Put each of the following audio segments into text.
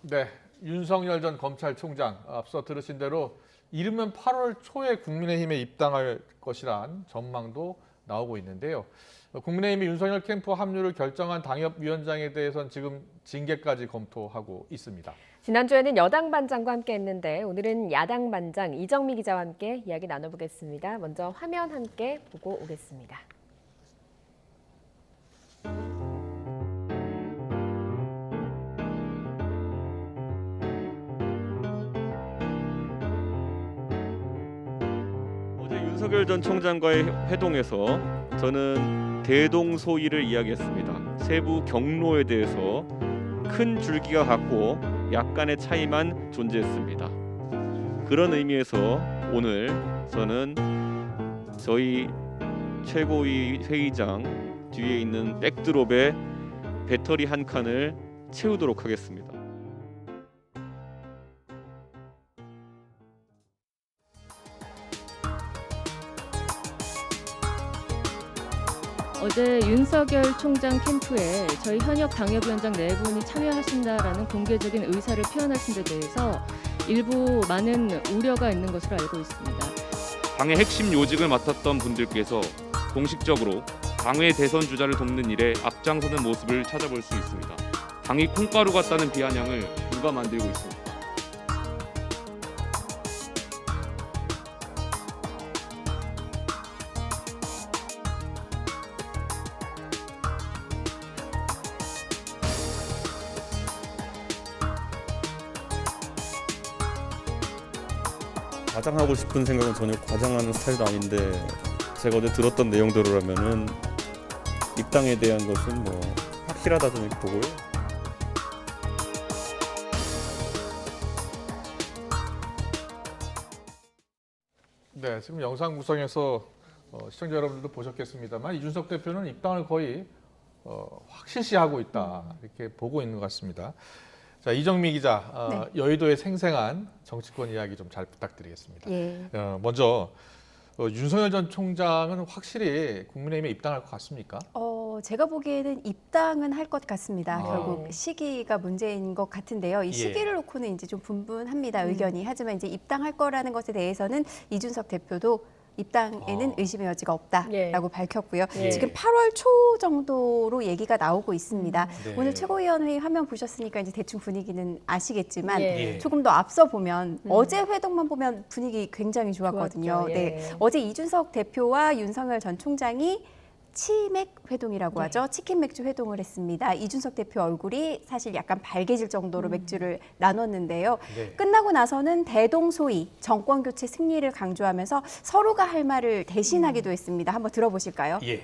네, 윤석열 전 검찰총장 앞서 들으신 대로 이르면 8월 초에 국민의힘에 입당할 것이란 전망도 나오고 있는데요. 국민의힘이 윤석열 캠프 합류를 결정한 당협위원장에 대해서는 지금 징계까지 검토하고 있습니다. 지난주에는 여당 반장과 함께 했는데 오늘은 야당 반장 이정미 기자와 함께 이야기 나눠보겠습니다. 먼저 화면 함께 보고 오겠습니다. 어제 윤석열 전 총장과의 회동에서 저는 대동소이를 이야기했습니다. 세부 경로에 대해서 큰 줄기가 같고 약간의 차이만 존재했습니다. 그런 의미에서 오늘 저는 저희 최고위 회의장 뒤에 있는 백드롭에 배터리 한 칸을 채우도록 하겠습니다. 어제 윤석열 총장 캠프에 저희 현역 당협위원장 4분이 참여하신다라는 공개적인 의사를 표현하신 데 대해서 일부 많은 우려가 있는 것으로 알고 있습니다. 당의 핵심 요직을 맡았던 분들께서 공식적으로 당의 대선 주자를 돕는 일에 앞장서는 모습을 찾아볼 수 있습니다. 당이 콩가루 같다는 비아냥을 누가 만들고 있습니까? 과장하고 싶은 생각은 전혀 과장하는 스타일도 아닌데 제가 어제 들었던 내용대로라면은 입당에 대한 것은 뭐 확실하다 저는 보고요. 네, 지금 영상 구성에서 시청자 여러분들도 보셨겠습니다만 이준석 대표는 입당을 거의 확실시하고 있다 이렇게 보고 있는 것 같습니다. 자, 이정미 기자, 여의도의 생생한 정치권 이야기 좀 잘 부탁드리겠습니다. 예. 먼저 윤석열 전 총장은 확실히 국민의힘에 입당할 것 같습니까? 제가 보기에는 입당은 할 것 같습니다. 결국 시기가 문제인 것 같은데요. 이 시기를 놓고는 이제 좀 분분합니다, 의견이. 하지만 이제 입당할 거라는 것에 대해서는 이준석 대표도 입당에는 의심의 여지가 없다라고 밝혔고요. 지금 8월 초 정도로 얘기가 나오고 있습니다. 오늘 최고위원회의 화면 보셨으니까 이제 대충 분위기는 아시겠지만 조금 더 앞서 보면 어제 회동만 보면 분위기 굉장히 좋았거든요. 어제 이준석 대표와 윤석열 전 총장이 치맥 회동이라고 하죠. 치킨 맥주 회동을 했습니다. 이준석 대표 얼굴이 사실 약간 발개질 정도로 맥주를 나눴는데요. 끝나고 나서는 대동소이, 정권 교체 승리를 강조하면서 서로가 할 말을 대신하기도 했습니다. 한번 들어보실까요? 예.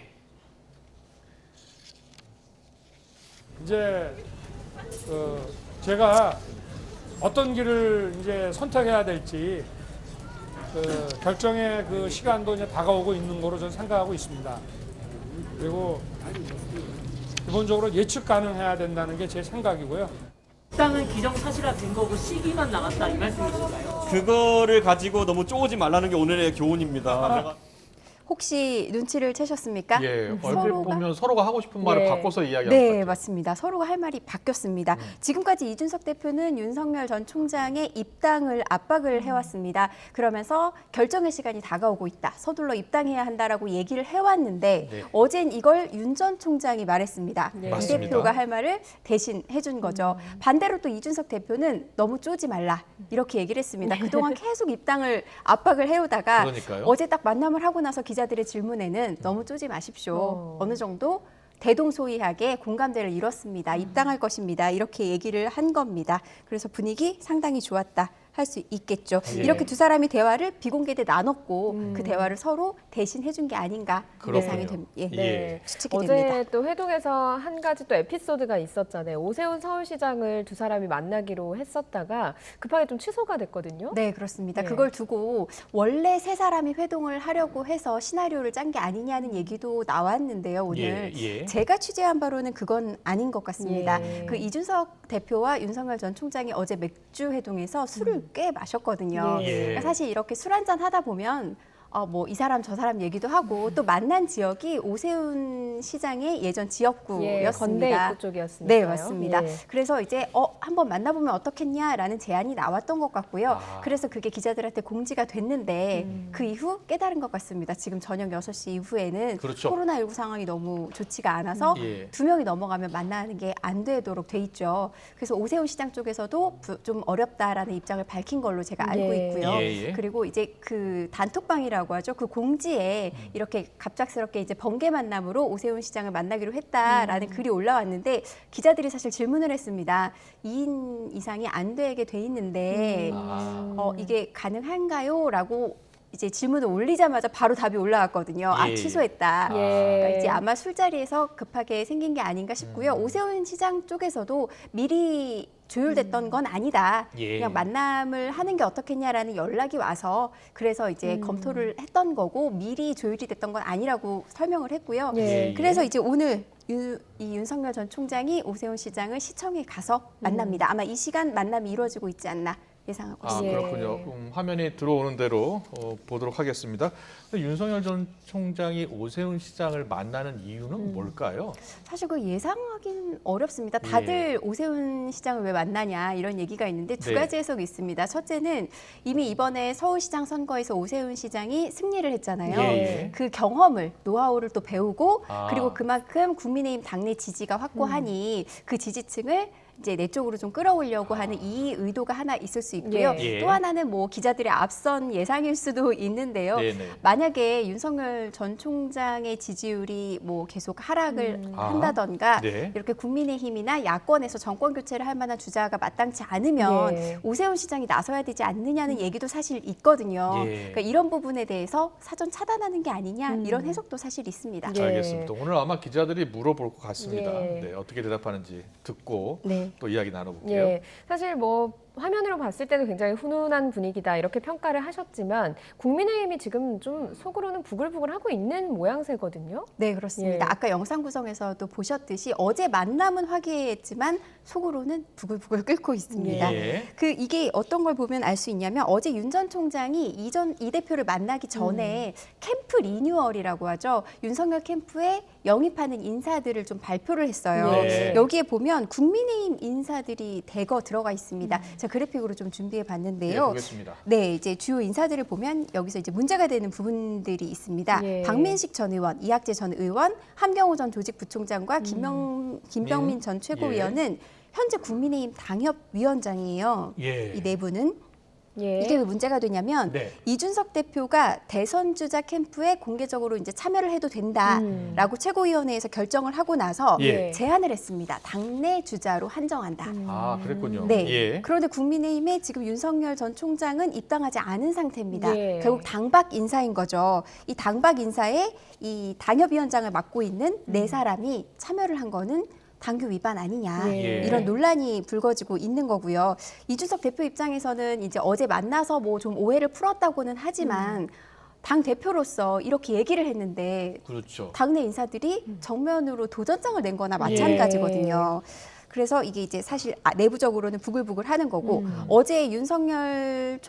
이제 제가 어떤 길을 이제 선택해야 될지 결정의 그 시간도 이제 다가오고 있는 거로 저는 생각하고 있습니다. 그리고 기본적으로 예측 가능해야 된다는 게 제 생각이고요. 입당은 기정사실화된 거고 시기만 나갔다 이 말씀이신가요? 그거를 가지고 너무 쪼우지 말라는 게 오늘의 교훈입니다. 혹시 눈치를 채셨습니까? 예, 얼핏 보면 서로가 하고 싶은 말을 바꿔서 이야기하는 것 네, 같아요. 맞습니다. 서로가 할 말이 바뀌었습니다. 지금까지 이준석 대표는 윤석열 전 총장의 입당을 압박을 해왔습니다. 그러면서 결정의 시간이 다가오고 있다. 서둘러 입당해야 한다라고 얘기를 해왔는데 어젠 이걸 윤 전 총장이 말했습니다. 이 대표가 할 말을 대신 해준 거죠. 반대로 또 이준석 대표는 너무 쪼지 말라 이렇게 얘기를 했습니다. 그동안 계속 입당을 압박을 해오다가 그러니까요. 어제 딱 만남을 하고 나서 기자들의 질문에는 너무 쪼지 마십시오. 어느 정도 대동소이하게 공감대를 이뤘습니다. 입당할 것입니다. 이렇게 얘기를 한 겁니다. 그래서 분위기 상당히 좋았다 할 수 있겠죠. 이렇게 두 사람이 대화를 비공개돼 나눴고 그 대화를 서로 대신 해준 게 아닌가 예상이 추측이 됩니다. 어제 또 회동에서 한 가지 또 에피소드가 있었잖아요. 오세훈 서울시장을 두 사람이 만나기로 했었다가 급하게 좀 취소가 됐거든요. 네, 그렇습니다. 그걸 두고 원래 세 사람이 회동을 하려고 해서 시나리오를 짠 게 아니냐는 얘기도 나왔는데요. 오늘 제가 취재한 바로는 그건 아닌 것 같습니다. 그 이준석 대표와 윤석열 전 총장이 어제 맥주 회동에서 술을 꽤 마셨거든요. 그러니까 사실 이렇게 술 한잔 하다 보면 뭐 이 사람 저 사람 얘기도 하고 또 만난 지역이 오세훈 시장의 예전 예, 건대 지역구였습니다. 입구 쪽이었습니다. 네, 맞습니다. 예. 그래서 이제 한번 만나보면 어떻겠냐라는 제안이 나왔던 것 같고요. 그래서 그게 기자들한테 공지가 됐는데 그 이후 깨달은 것 같습니다. 지금 저녁 6시 이후에는 그렇죠. 코로나19 상황이 너무 좋지가 않아서 예. 2명이 넘어가면 만나는 게 안 되도록 돼 있죠. 그래서 오세훈 시장 쪽에서도 좀 어렵다라는 입장을 밝힌 걸로 제가 알고 예. 있고요. 예. 그리고 이제 그 단톡방이라고 하죠. 그 공지에 이렇게 갑작스럽게 이제 번개 만남으로 오세훈 시장을 만나기로 했다라는 글이 올라왔는데 기자들이 사실 질문을 했습니다. 2인 이상이 안 되게 돼 있는데 이게 가능한가요? 라고 이제 질문을 올리자마자 바로 답이 올라왔거든요. 아, 예. 취소했다. 예. 그러니까 이제 아마 술자리에서 급하게 생긴 게 아닌가 싶고요. 오세훈 시장 쪽에서도 미리 조율됐던 건 아니다. 예. 그냥 만남을 하는 게 어떻겠냐라는 연락이 와서 그래서 이제 검토를 했던 거고 미리 조율이 됐던 건 아니라고 설명을 했고요. 예. 그래서 이제 오늘 이 윤석열 전 총장이 오세훈 시장을 시청에 가서 만납니다. 아마 이 시간 만남이 이루어지고 있지 않나 예상하고 있습니다. 그렇군요. 화면이 들어오는 대로 보도록 하겠습니다. 근데 윤석열 전 총장이 오세훈 시장을 만나는 이유는 뭘까요? 사실 그 예상하기는 어렵습니다. 다들 오세훈 시장을 왜 만나냐 이런 얘기가 있는데 두 네. 가지 해석이 있습니다. 첫째는 이미 이번에 서울시장 선거에서 오세훈 시장이 승리를 했잖아요. 예. 그 경험을 노하우를 또 배우고 아. 그리고 그만큼 국민의힘 당내 지지가 확고하니 그 지지층을 이제 내 쪽으로 좀 끌어오려고 하는 이 의도가 하나 있을 수 있고요. 예. 또 하나는 뭐 기자들의 앞선 예상일 수도 있는데요. 네네. 만약에 윤석열 전 총장의 지지율이 뭐 계속 하락을 한다던가 네. 이렇게 국민의힘이나 야권에서 정권 교체를 할 만한 주자가 마땅치 않으면 예. 오세훈 시장이 나서야 되지 않느냐는 얘기도 사실 있거든요. 예. 그러니까 이런 부분에 대해서 사전 차단하는 게 아니냐 이런 해석도 사실 있습니다. 예. 알겠습니다. 오늘 아마 기자들이 물어볼 것 같습니다. 예. 네, 어떻게 대답하는지 듣고 네. 또 이야기 나눠볼게요. 예, 사실 뭐 화면으로 봤을 때도 굉장히 훈훈한 분위기다 이렇게 평가를 하셨지만 국민의힘이 지금 좀 속으로는 부글부글하고 있는 모양새거든요. 네, 그렇습니다. 예. 아까 영상 구성에서도 보셨듯이 어제 만남은 화기애애했지만 속으로는 부글부글 끓고 있습니다. 예. 이게 어떤 걸 보면 알 수 있냐면 어제 윤 전 총장이 이 대표를 만나기 전에 캠프 리뉴얼이라고 하죠. 윤석열 캠프에 영입하는 인사들을 좀 발표를 했어요. 네. 여기에 보면 국민의힘 인사들이 대거 들어가 있습니다. 제가 그래픽으로 좀 준비해 네, 봤는데요. 보겠습니다. 네, 이제 주요 인사들을 보면 여기서 이제 문제가 되는 부분들이 있습니다. 예. 박민식 전 의원, 이학재 전 의원, 함경호 전 조직부총장과 김병민 전 최고위원은 현재 국민의힘 당협위원장이에요. 예. 이 네 분은. 예. 이게 왜 문제가 되냐면 네. 이준석 대표가 대선 주자 캠프에 공개적으로 이제 참여를 해도 된다라고 최고위원회에서 결정을 하고 나서 예. 제안을 했습니다. 당내 주자로 한정한다. 아, 그랬군요. 네. 예. 그런데 국민의힘에 지금 윤석열 전 총장은 입당하지 않은 상태입니다. 예. 결국 당박 인사인 거죠. 이 당박 인사에 이 당협위원장을 맡고 있는 네 사람이 참여를 한 거는 당규 위반 아니냐 예. 이런 논란이 불거지고 있는 거고요. 이준석 대표 입장에서는 이제 어제 만나서 뭐 좀 오해를 풀었다고는 하지만 당 대표로서 이렇게 얘기를 했는데 그렇죠. 당내 인사들이 정면으로 도전장을 낸 거나 마찬가지거든요. 그래서 이게 이제 사실 내부적으로는 부글부글 하는 거고 어제 윤석열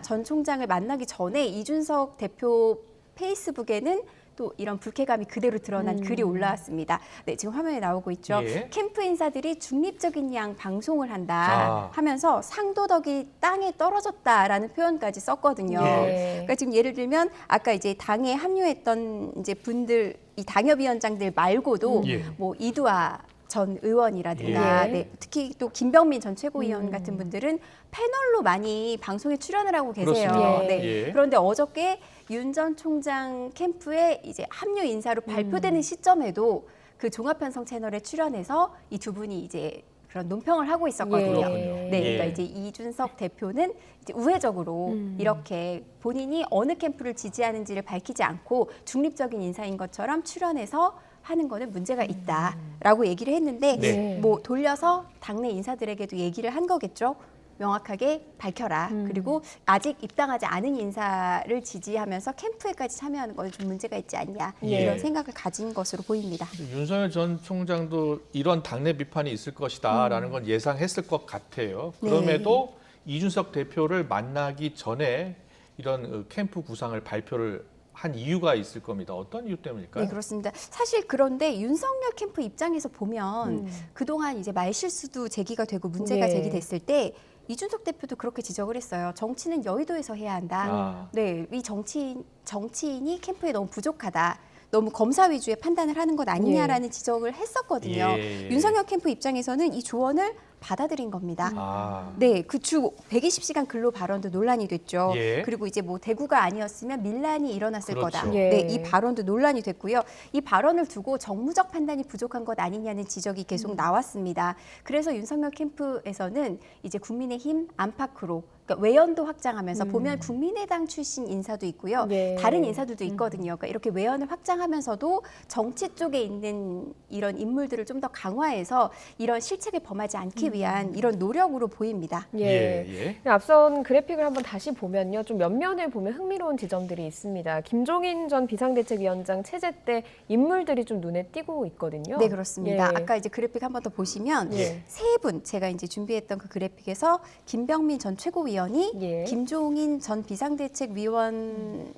전 총장을 만나기 전에 이준석 대표 페이스북에는 또 이런 불쾌감이 그대로 드러난 글이 올라왔습니다. 네, 지금 화면에 나오고 있죠. 예. 캠프 인사들이 중립적인 양 방송을 한다 아. 하면서 상도덕이 땅에 떨어졌다라는 표현까지 썼거든요. 예. 그러니까 지금 예를 들면 아까 이제 당에 합류했던 이제 분들 이 당협위원장들 말고도 예. 뭐 이두아 전 의원이라든가 예. 네, 특히 또 김병민 전 최고위원 같은 분들은 패널로 많이 방송에 출연을 하고 계세요. 그렇습니다. 네. 예. 그런데 어저께 윤 전 총장 캠프에 이제 합류 인사로 발표되는 시점에도 그 종합편성 채널에 출연해서 이 두 분이 이제 그런 논평을 하고 있었거든요. 예. 네, 예. 그러니까 이제 이준석 대표는 이제 우회적으로 이렇게 본인이 어느 캠프를 지지하는지를 밝히지 않고 중립적인 인사인 것처럼 출연해서 하는 거는 문제가 있다라고 얘기를 했는데 네. 뭐 돌려서 당내 인사들에게도 얘기를 한 거겠죠. 명확하게 밝혀라. 그리고 아직 입당하지 않은 인사를 지지하면서 캠프에까지 참여하는 건 좀 문제가 있지 않냐 예. 이런 생각을 가진 것으로 보입니다. 윤석열 전 총장도 이런 당내 비판이 있을 것이다라는 건 예상했을 것 같아요. 그럼에도 이준석 대표를 만나기 전에 이런 캠프 구상을 발표를 한 이유가 있을 겁니다. 어떤 이유 때문일까요? 네, 그렇습니다. 사실 그런데 윤석열 캠프 입장에서 보면 그동안 이제 말실수도 제기가 되고 문제가 예. 제기됐을 때 이준석 대표도 그렇게 지적을 했어요. 정치는 여의도에서 해야 한다. 아. 네, 이 정치인이 캠프에 너무 부족하다. 너무 검사 위주의 판단을 하는 것 아니냐라는 지적을 했었거든요. 예. 윤석열 캠프 입장에서는 이 조언을 받아들인 겁니다. 아. 네, 그 주 120시간 근로 발언도 논란이 됐죠. 예. 그리고 이제 뭐 대구가 아니었으면 밀란이 일어났을 그렇죠. 거다. 예. 네, 이 발언도 논란이 됐고요. 이 발언을 두고 정무적 판단이 부족한 것 아니냐는 지적이 계속 나왔습니다. 그래서 윤석열 캠프에서는 이제 국민의힘 안팎으로 그러니까 외연도 확장하면서 보면 국민의당 출신 인사도 있고요. 예. 다른 인사들도 있거든요. 그러니까 이렇게 외연을 확장하면서도 정치 쪽에 있는 이런 인물들을 좀 더 강화해서 이런 실책을 범하지 않기 위한 이런 노력으로 보입니다. 예. 앞선 그래픽을 한번 다시 보면요. 좀 옆면을 보면 흥미로운 지점들이 있습니다. 김종인 전 비상대책위원장 체제 때 인물들이 좀 눈에 띄고 있거든요. 네, 그렇습니다. 예. 아까 이제 그래픽 한 번 더 보시면 예. 세 분 제가 이제 준비했던 그 그래픽에서 김병민 전 최고위원이 예. 김종인 전 비상대책위원장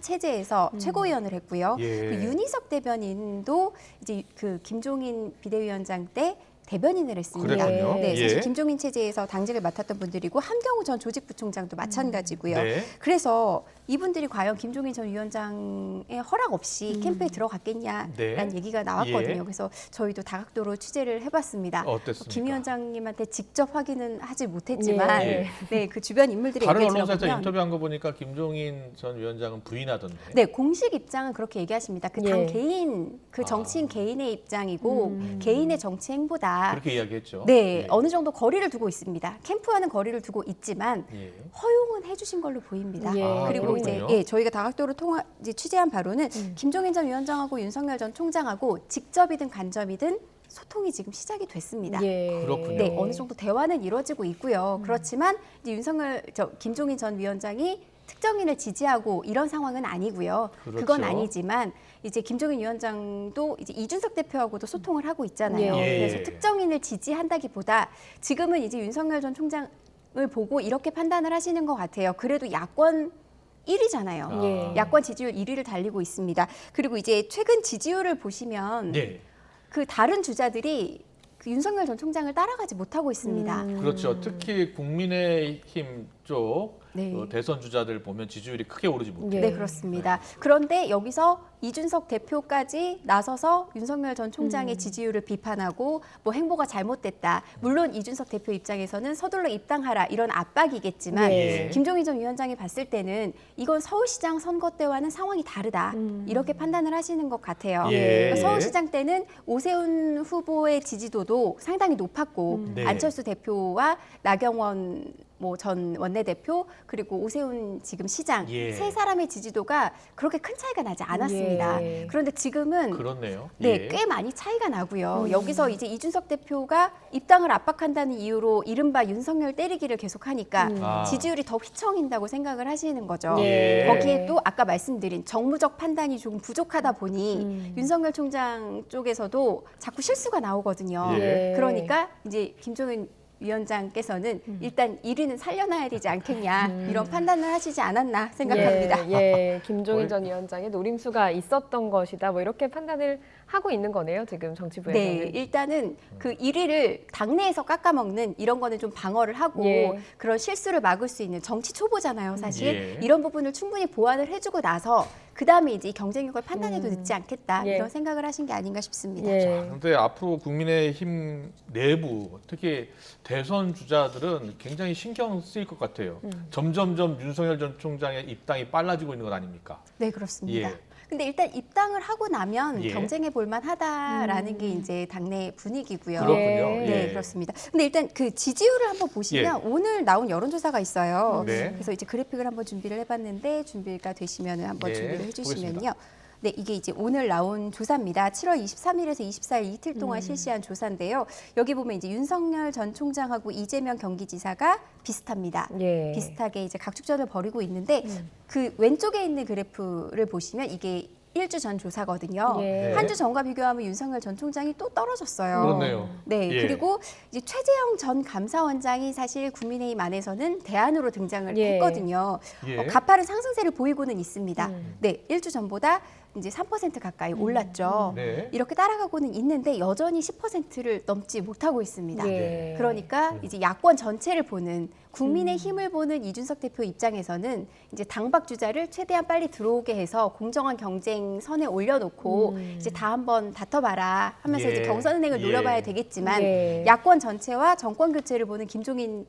체제에서 최고위원을 했고요. 예. 그 윤희석 대변인도 이제 그 김종인 비대위원장 때 대변인을 했습니다. 그랬군요. 네, 사실 예. 김종인 체제에서 당직을 맡았던 분들이고 함경우 전 조직부총장도 마찬가지고요. 네. 그래서 이분들이 과연 김종인 전 위원장의 허락 없이 캠프에 들어갔겠냐라는 네. 얘기가 나왔거든요. 예. 그래서 저희도 다각도로 취재를 해봤습니다. 어땠습니까? 김 위원장님한테 직접 확인은 하지 못했지만, 예. 네, 그 주변 인물들의 다른 얘기를 언론사에서 들어보면, 인터뷰한 거 보니까 김종인 전 위원장은 부인하던데. 네, 공식 입장은 그렇게 얘기하십니다. 그 당 예. 개인, 그 정치인 개인의 입장이고 개인의 정치 행보다. 그렇게 이야기했죠. 네, 예. 어느 정도 거리를 두고 있습니다. 캠프와는 거리를 두고 있지만 예. 허용은 해주신 걸로 보입니다. 예. 아, 그리고 이제 그렇군요. 저희가 다각도로 이제 취재한 바로는 김종인 전 위원장하고 윤석열 전 총장하고 직접이든 간접이든 소통이 지금 시작이 됐습니다. 예. 그렇군요. 네, 어느 정도 대화는 이루어지고 있고요. 그렇지만 이제 김종인 전 위원장이 특정인을 지지하고 이런 상황은 아니고요. 그렇죠. 그건 아니지만 이제 김종인 위원장도 이제 이준석 대표하고도 소통을 하고 있잖아요. 예. 그래서 특정인을 지지한다기보다 지금은 이제 윤석열 전 총장을 보고 이렇게 판단을 하시는 것 같아요. 그래도 야권 1위잖아요. 예. 야권 지지율 1위를 달리고 있습니다. 그리고 이제 최근 지지율을 보시면 네. 그 다른 주자들이 그 윤석열 전 총장을 따라가지 못하고 있습니다. 그렇죠. 특히 국민의힘 쪽 네. 대선 주자들 보면 지지율이 크게 오르지 못해요. 예. 네, 그렇습니다. 그런데 여기서 이준석 대표까지 나서서 윤석열 전 총장의 지지율을 비판하고 뭐 행보가 잘못됐다. 물론 이준석 대표 입장에서는 서둘러 입당하라 이런 압박이겠지만 예. 김종인 전 위원장이 봤을 때는 이건 서울시장 선거 때와는 상황이 다르다. 이렇게 판단을 하시는 것 같아요. 예. 그러니까 서울시장 때는 오세훈 후보의 지지도도 상당히 높았고 네. 안철수 대표와 나경원 전 원내대표 그리고 오세훈 지금 시장 예. 세 사람의 지지도가 그렇게 큰 차이가 나지 않았습니다. 예. 그런데 지금은 그렇네요. 네, 예. 꽤 많이 차이가 나고요. 여기서 이제 이준석 대표가 입당을 압박한다는 이유로 이른바 윤석열 때리기를 계속하니까 아. 지지율이 더 휘청인다고 생각을 하시는 거죠. 예. 거기에 또 아까 말씀드린 정무적 판단이 조금 부족하다 보니 윤석열 총장 쪽에서도 자꾸 실수가 나오거든요. 예. 그러니까 이제 김종인 위원장께서는 일단 1위는 살려놔야 되지 않겠냐 이런 판단을 하시지 않았나 생각합니다. 예, 김종인 전 위원장의 노림수가 있었던 것이다. 뭐 이렇게 판단을 하고 있는 거네요. 지금 정치부에서는. 네, 일단은 그 1위를 당내에서 깎아먹는 이런 거는 좀 방어를 하고 예. 그런 실수를 막을 수 있는 정치 초보잖아요, 사실. 예. 이런 부분을 충분히 보완을 해주고 나서 그다음에 이제 경쟁력을 판단해도 늦지 않겠다 예. 이런 생각을 하신 게 아닌가 싶습니다. 예. 그런데 앞으로 국민의힘 내부 특히 대선 주자들은 굉장히 신경 쓰일 것 같아요. 점점점 윤석열 전 총장의 입당이 빨라지고 있는 것 아닙니까? 네, 그렇습니다. 예. 근데 일단 입당을 하고 나면 예. 경쟁해 볼 만하다라는 게 이제 당내 분위기고요. 그렇군요. 네, 예. 그렇습니다. 근데 일단 그 지지율을 한번 보시면 오늘 나온 여론조사가 있어요. 네. 그래서 이제 그래픽을 한번 준비를 해봤는데 준비가 되시면 한번 네, 준비를 해주시면요. 보겠습니다. 네, 이게 이제 오늘 나온 조사입니다. 7월 23일에서 24일 이틀 동안 실시한 조사인데요. 여기 보면 이제 윤석열 전 총장하고 이재명 경기지사가 비슷합니다. 예. 비슷하게 이제 각축전을 벌이고 있는데 그 왼쪽에 있는 그래프를 보시면 이게 1주 전 조사거든요. 예. 한 주 전과 비교하면 윤석열 전 총장이 또 떨어졌어요. 그렇네요. 네, 예. 그리고 이제 최재형 전 감사원장이 사실 국민의힘 안에서는 대안으로 등장을 예. 했거든요. 예. 가파른 상승세를 보이고는 있습니다. 음. 네, 1주 전보다 이제 3% 가까이 올랐죠. 네. 이렇게 따라가고는 있는데 여전히 10%를 넘지 못하고 있습니다. 예. 그러니까 이제 야권 전체를 보는 국민의 힘을 보는 이준석 대표 입장에서는 이제 당박 주자를 최대한 빨리 들어오게 해서 공정한 경쟁 선에 올려놓고 이제 다 한번 다퉈봐라 하면서 예. 이제 경선 은행을 예. 노려봐야 되겠지만 예. 야권 전체와 정권 교체를 보는 김종인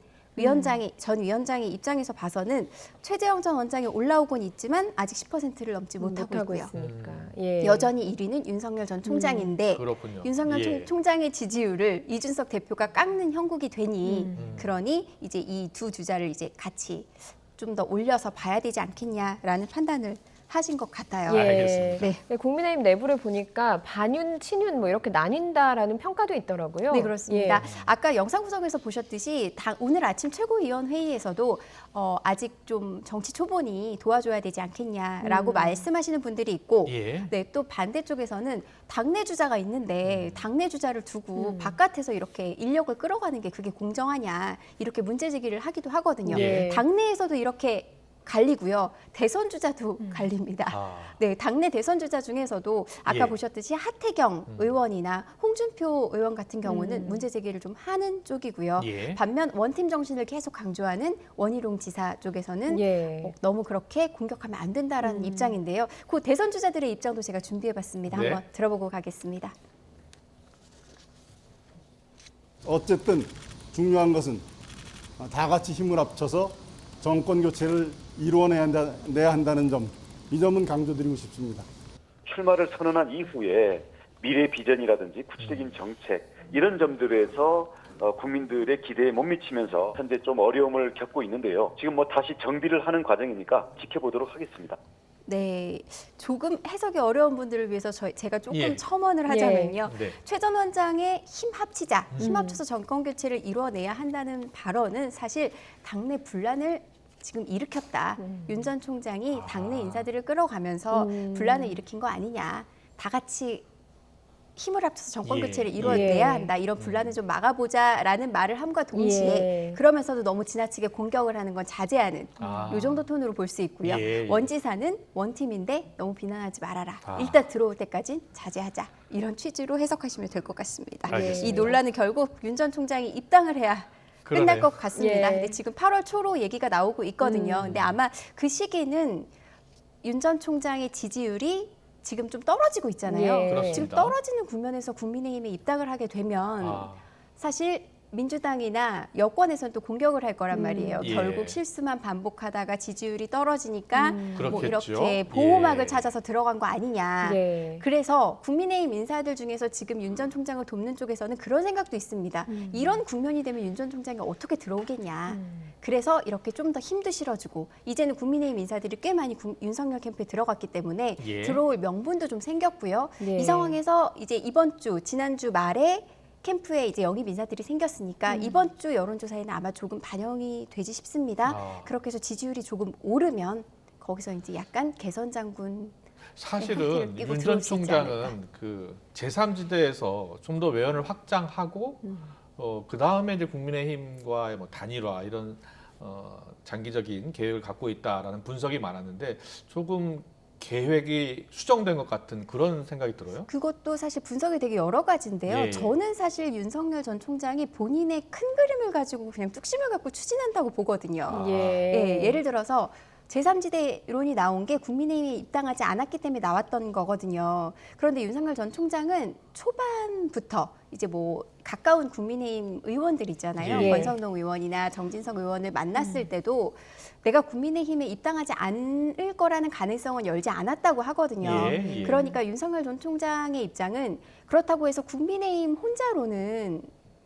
전 위원장의 입장에서 봐서는 최재형 전 원장이 올라오곤 있지만 아직 10%를 넘지 못하고 있고요. 있으니까. 예. 여전히 1위는 윤석열 전 총장인데 그렇군요. 윤석열 예. 총장의 지지율을 이준석 대표가 깎는 형국이 되니 음. 그러니 이제 이 두 주자를 이제 같이 좀 더 올려서 봐야 되지 않겠냐라는 판단을 하신 것 같아요. 예. 알겠습니다. 네. 네, 국민의힘 내부를 보니까 반윤, 친윤 뭐 이렇게 나뉜다라는 평가도 있더라고요. 네, 그렇습니다. 예. 아까 영상 구성에서 보셨듯이 오늘 아침 최고위원 회의에서도 아직 좀 정치 초본이 도와줘야 되지 않겠냐라고 말씀하시는 분들이 있고 예. 네, 또 반대쪽에서는 당내 주자가 있는데 당내 주자를 두고 바깥에서 이렇게 인력을 끌어가는 게 그게 공정하냐 이렇게 문제 제기를 하기도 하거든요. 예. 당내에서도 이렇게 갈리고요. 대선 주자도 갈립니다. 아. 네, 당내 대선 주자 중에서도 아까 예. 보셨듯이 하태경 의원이나 홍준표 의원 같은 경우는 문제 제기를 좀 하는 쪽이고요. 예. 반면 원팀 정신을 계속 강조하는 원희룡 지사 쪽에서는 예. 너무 그렇게 공격하면 안 된다라는 입장인데요. 그 대선 주자들의 입장도 제가 준비해봤습니다. 네. 한번 들어보고 가겠습니다. 어쨌든 중요한 것은 다 같이 힘을 합쳐서 정권 교체를 이루어내야 한다는 점, 이 점은 강조드리고 싶습니다. 출마를 선언한 이후에 미래 비전이라든지 구체적인 정책 이런 점들에서 국민들의 기대에 못 미치면서 현재 좀 어려움을 겪고 있는데요. 지금 뭐 다시 정비를 하는 과정이니까 지켜보도록 하겠습니다. 네, 조금 해석이 어려운 분들을 위해서 제가 조금 예. 첨언을 하자면요. 네. 최 전 원장의 힘 합치자, 힘 합쳐서 정권 교체를 이루어내야 한다는 발언은 사실 당내 분란을 지금 일으켰다. 윤 전 총장이 당내 인사들을 끌어가면서 분란을 일으킨 거 아니냐. 다 같이 힘을 합쳐서 정권 예. 교체를 이루어내야 예. 한다. 이런 분란을 좀 막아보자라는 말을 함과 동시에 예. 그러면서도 너무 지나치게 공격을 하는 건 자제하는 아. 요 정도 톤으로 볼 수 있고요. 예, 예. 원지사는 원팀인데 너무 비난하지 말아라. 아. 일단 들어올 때까진 자제하자. 이런 취지로 해석하시면 될 것 같습니다. 알겠습니다. 이 논란은 결국 윤 전 총장이 입당을 해야 끝날 그러네요. 것 같습니다. 예. 근데 지금 8월 초로 얘기가 나오고 있거든요. 근데 아마 그 시기는 윤 전 총장의 지지율이 지금 좀 떨어지고 있잖아요. 예. 그렇습니다. 지금 떨어지는 국면에서 국민의힘에 입당을 하게 되면 아. 사실 민주당이나 여권에서는 또 공격을 할 거란 말이에요. 예. 결국 실수만 반복하다가 지지율이 떨어지니까 뭐 그렇겠죠. 이렇게 보호막을 예. 찾아서 들어간 거 아니냐. 예. 그래서 국민의힘 인사들 중에서 지금 윤 전 총장을 돕는 쪽에서는 그런 생각도 있습니다. 이런 국면이 되면 윤 전 총장이 어떻게 들어오겠냐. 그래서 이렇게 좀 더 힘도 실어주고 이제는 국민의힘 인사들이 꽤 많이 윤석열 캠프에 들어갔기 때문에 예. 들어올 명분도 좀 생겼고요. 예. 이 상황에서 이제 이번 주 지난주 말에 캠프에 이제 영입 인사들이 생겼으니까 이번 주 여론조사에는 아마 조금 반영이 되지 싶습니다. 아. 그렇게 해서 지지율이 조금 오르면 거기서 이제 약간 개선 장군 사실은 형태를 띠고 윤 전 들어올 수 있지 않을까. 총장은 그 제3지대에서 좀 더 외연을 확장하고 그 다음에 이제 국민의힘과의 뭐 단일화 이런 장기적인 계획을 갖고 있다라는 분석이 많았는데 조금 계획이 수정된 것 같은 그런 생각이 들어요. 그것도 사실 분석이 되게 여러 가지인데요. 예. 저는 사실 윤석열 전 총장이 본인의 큰 그림을 가지고 그냥 뚝심을 갖고 추진한다고 보거든요. 예. 예를 들어서 제3지대론이 나온 게 국민의힘에 입당하지 않았기 때문에 나왔던 거거든요. 그런데 윤석열 전 총장은 초반부터 이제 뭐 가까운 국민의힘 의원들 있잖아요. 예. 권성동 의원이나 정진석 의원을 만났을 때도 내가 국민의힘에 입당하지 않을 거라는 가능성은 열지 않았다고 하거든요. 예, 예. 그러니까 윤석열 전 총장의 입장은 그렇다고 해서 국민의힘 혼자로는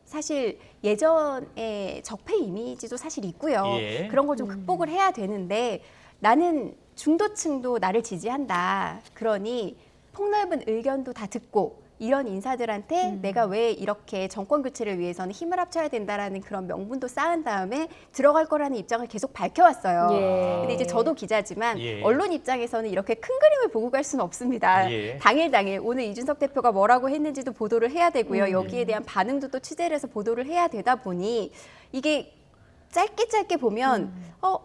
사실 예전의 적폐 이미지도 사실 있고요. 예. 그런 걸 좀 극복을 해야 되는데 나는 중도층도 나를 지지한다. 그러니 폭넓은 의견도 다 듣고 이런 인사들한테 내가 왜 이렇게 정권 교체를 위해서는 힘을 합쳐야 된다라는 그런 명분도 쌓은 다음에 들어갈 거라는 입장을 계속 밝혀왔어요. 예. 근데 이제 저도 기자지만 예. 언론 입장에서는 이렇게 큰 그림을 보고 갈 수는 없습니다. 예. 당일 오늘 이준석 대표가 뭐라고 했는지도 보도를 해야 되고요. 여기에 대한 반응도 또 취재를 해서 보도를 해야 되다 보니 이게 짧게 보면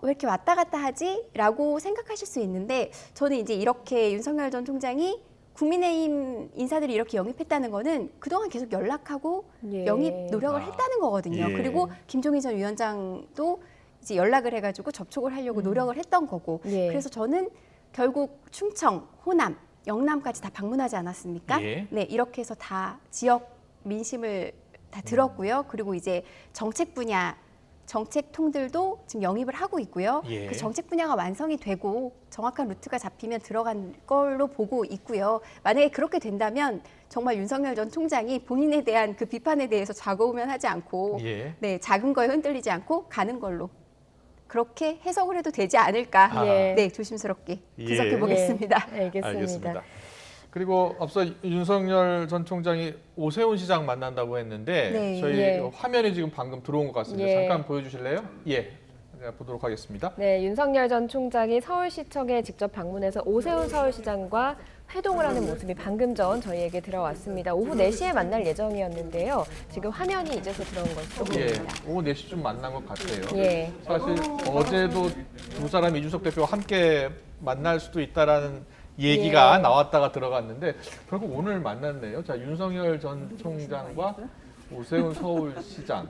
왜 이렇게 왔다 갔다 하지? 라고 생각하실 수 있는데 저는 이제 이렇게 윤석열 전 총장이 국민의힘 인사들이 이렇게 영입했다는 거는 그동안 계속 연락하고 예. 영입 노력을 했다는 거거든요. 예. 그리고 김종인 전 위원장도 이제 연락을 해가지고 접촉을 하려고 노력을 했던 거고 예. 그래서 저는 결국 충청, 호남, 영남까지 다 방문하지 않았습니까? 예. 네, 이렇게 해서 다 지역 민심을 다 들었고요. 그리고 이제 정책 분야 정책통들도 지금 영입을 하고 있고요. 예. 그 정책 분야가 완성이 되고 정확한 루트가 잡히면 들어간 걸로 보고 있고요. 만약에 그렇게 된다면 정말 윤석열 전 총장이 본인에 대한 그 비판에 대해서 좌고우면하지 않고 예. 네, 작은 거에 흔들리지 않고 가는 걸로 그렇게 해석을 해도 되지 않을까. 예. 네, 조심스럽게 예. 분석해 보겠습니다. 예, 알겠습니다. 알겠습니다. 그리고 앞서 윤석열 전 총장이 오세훈 시장 만난다고 했는데 네. 저희 예. 화면이 지금 방금 들어온 것 같습니다. 예. 잠깐 보여주실래요? 예, 제가 보도록 하겠습니다. 네, 윤석열 전 총장이 서울시청에 직접 방문해서 오세훈 서울시장과 회동을 하는 모습이 방금 전 저희에게 들어왔습니다. 오후 4시에 만날 예정이었는데요. 지금 화면이 이제서 들어온 것으로 예, 보입니다. 오후 4시쯤 만난 것 같아요. 예. 사실 어제도 두 사람이 이준석 대표와 함께 만날 수도 있다라는 얘기가 예. 나왔다가 들어갔는데 결국 오늘 만났네요. 자, 윤석열 전 총장과 오세훈 서울시장.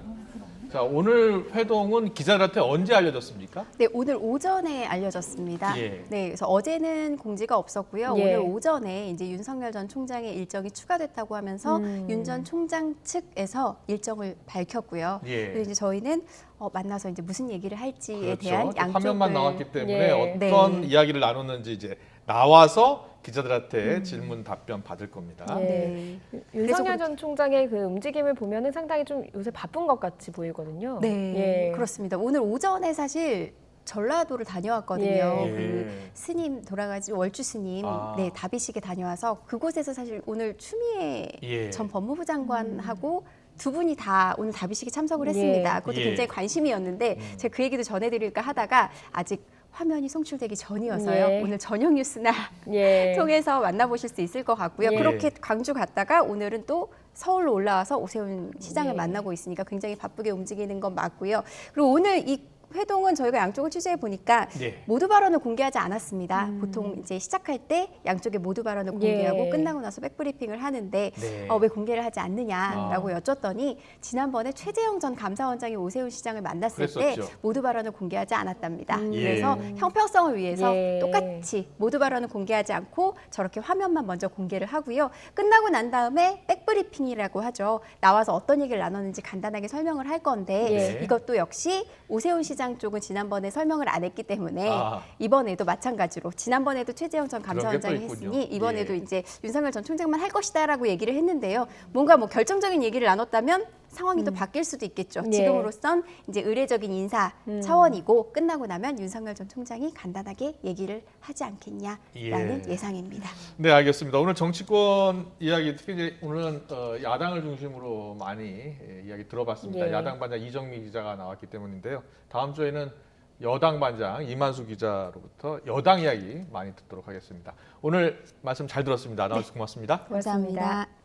자, 오늘 회동은 기자들한테 언제 알려졌습니까? 네, 오늘 오전에 알려졌습니다. 예. 네, 그래서 어제는 공지가 없었고요. 예. 오늘 오전에 이제 윤석열 전 총장의 일정이 추가됐다고 하면서 윤 전 총장 측에서 일정을 밝혔고요. 예. 그리고 이제 저희는 만나서 이제 무슨 얘기를 할지에 그렇죠. 대한 또 양쪽을 화면만 나왔기 때문에 예. 어떤 네. 이야기를 나눴는지 이제 나와서 기자들한테 질문 답변 받을 겁니다. 예. 네. 윤석열 전 총장의 그 움직임을 보면은 상당히 좀 요새 바쁜 것 같이 보이거든요. 네, 예. 그렇습니다. 오늘 오전에 사실 전라도를 다녀왔거든요. 예. 그 스님 돌아가신 월주 스님 아. 네, 다비식에 다녀와서 그곳에서 사실 오늘 추미애 예. 전 법무부 장관하고 두 분이 다 오늘 다비식에 참석을 했습니다. 그것도 예. 굉장히 관심이었는데 제가 그 얘기도 전해드릴까 하다가 아직 화면이 송출되기 전이어서요. 예. 오늘 저녁 뉴스나 예. 통해서 만나보실 수 있을 것 같고요. 예. 그렇게 광주 갔다가 오늘은 또 서울로 올라와서 오세훈 시장을 예. 만나고 있으니까 굉장히 바쁘게 움직이는 건 맞고요. 그리고 오늘 이 회동은 저희가 양쪽을 취재해 보니까 네. 모두 발언을 공개하지 않았습니다. 보통 이제 시작할 때 양쪽의 모두 발언을 공개하고 예. 끝나고 나서 백브리핑을 하는데 네. 왜 공개를 하지 않느냐라고 여쭸더니 지난번에 최재형 전 감사원장이 오세훈 시장을 만났을 때 그랬었죠. 모두 발언을 공개하지 않았답니다. 예. 그래서 형평성을 위해서 예. 똑같이 모두 발언을 공개하지 않고 저렇게 화면만 먼저 공개를 하고요. 끝나고 난 다음에 백브리핑이라고 하죠. 나와서 어떤 얘기를 나눴는지 간단하게 설명을 할 건데 예. 이것도 역시 오세훈 시장 쪽은 지난번에 설명을 안 했기 때문에 아. 이번에도 마찬가지로 지난번에도 최재형 전 그런 감사원장이 게또 있군요. 했으니 이번에도 예. 이제 윤석열 전 총장만 할 것이다라고 얘기를 했는데요. 뭔가 뭐 결정적인 얘기를 나눴다면 상황이 또 바뀔 수도 있겠죠. 예. 지금으로선 이제 의례적인 인사 차원이고 끝나고 나면 윤석열 전 총장이 간단하게 얘기를 하지 않겠냐라는 예. 예상입니다. 네, 알겠습니다. 오늘 정치권 이야기 특히 이제 오늘은 야당을 중심으로 많이 이야기 들어봤습니다. 예. 야당 반장 이정미 기자가 나왔기 때문인데요. 다음 주에는 여당 반장 이만수 기자로부터 여당 이야기 많이 듣도록 하겠습니다. 오늘 말씀 잘 들었습니다. 아나운서 고맙습니다. 고맙습니다. 감사합니다.